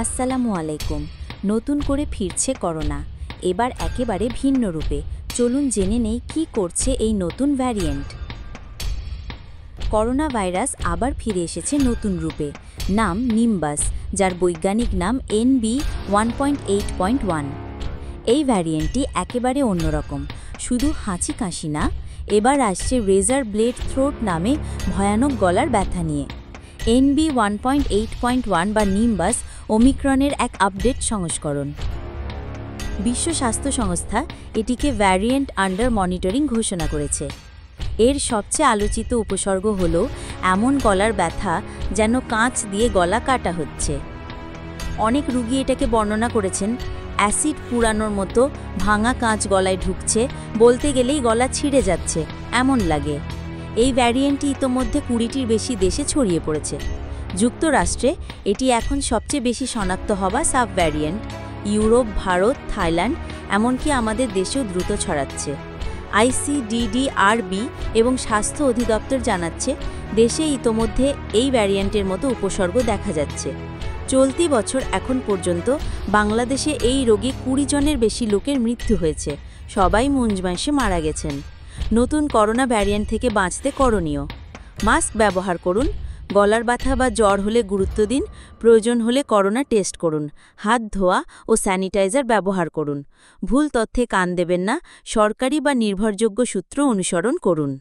আসসালামু আলাইকুম। নতুন করে ফিরছে করোনা, এবার একেবারে ভিন্ন রূপে। চলুন জেনে নেই কী করছে এই নতুন ভ্যারিয়েন্ট। করোনা ভাইরাস আবার ফিরে এসেছে নতুন রূপে। নাম নিম্বাস, যার বৈজ্ঞানিক নাম NB1.8.1। এই ভ্যারিয়েন্টটি একেবারে অন্যরকম। শুধু হাঁচি কাশি না, এবার আসছে রেজার ব্লেড থ্রোট নামে ভয়ানক গলার ব্যথা নিয়ে। NB1.8.1 বা নিম্বাস ওমিক্রনের এক আপডেট সংস্করণ। বিশ্ব স্বাস্থ্য সংস্থা এটিকে ভ্যারিয়েন্ট আন্ডার মনিটরিং ঘোষণা করেছে। এর সবচেয়ে আলোচিত উপসর্গ হল এমন গলার ব্যথা যেন কাঁচ দিয়ে গলা কাটা হচ্ছে। অনেক রোগী এটাকে বর্ণনা করেছেন অ্যাসিড পুরানোর মতো, ভাঙা কাঁচ গলায় ঢুকছে, বলতে গেলেই গলা ছিঁড়ে যাচ্ছে এমন লাগে। এই ভ্যারিয়েন্টটি ইতোমধ্যে 20টির বেশি দেশে ছড়িয়ে পড়েছে। যুক্তরাষ্ট্রে এটি এখন সবচেয়ে বেশি শনাক্ত হওয়া sub variant. Europe, Bharat, Thailand, এমনকি আমাদের দেশেও দ্রুত ছড়াচ্ছে। ICDDRB এবং স্বাস্থ্য অধিদপ্তর জানাচ্ছে দেশে ইতোমধ্যে এই ভ্যারিয়েন্টের মতো উপসর্গ দেখা যাচ্ছে। চলতি বছর এখন পর্যন্ত বাংলাদেশে এই রোগে 20 জনের বেশি লোকের মৃত্যু হয়েছে। সবাই মুঞ্জমাইশে মারা গেছেন। নতুন করোনা ভ্যারিয়েন্ট থেকে বাঁচতে করণীয়: মাস্ক ব্যবহার করুন, গলার ব্যথা বা জ্বর হলে গুরুত্ব দিন, প্রয়োজন হলে করোনা টেস্ট করুন, হাত ধোয়া ও স্যানিটাইজার ব্যবহার করুন। ভুল তথ্যে কান দেবেন না, সরকারি বা নির্ভরযোগ্য সূত্র অনুসরণ করুন।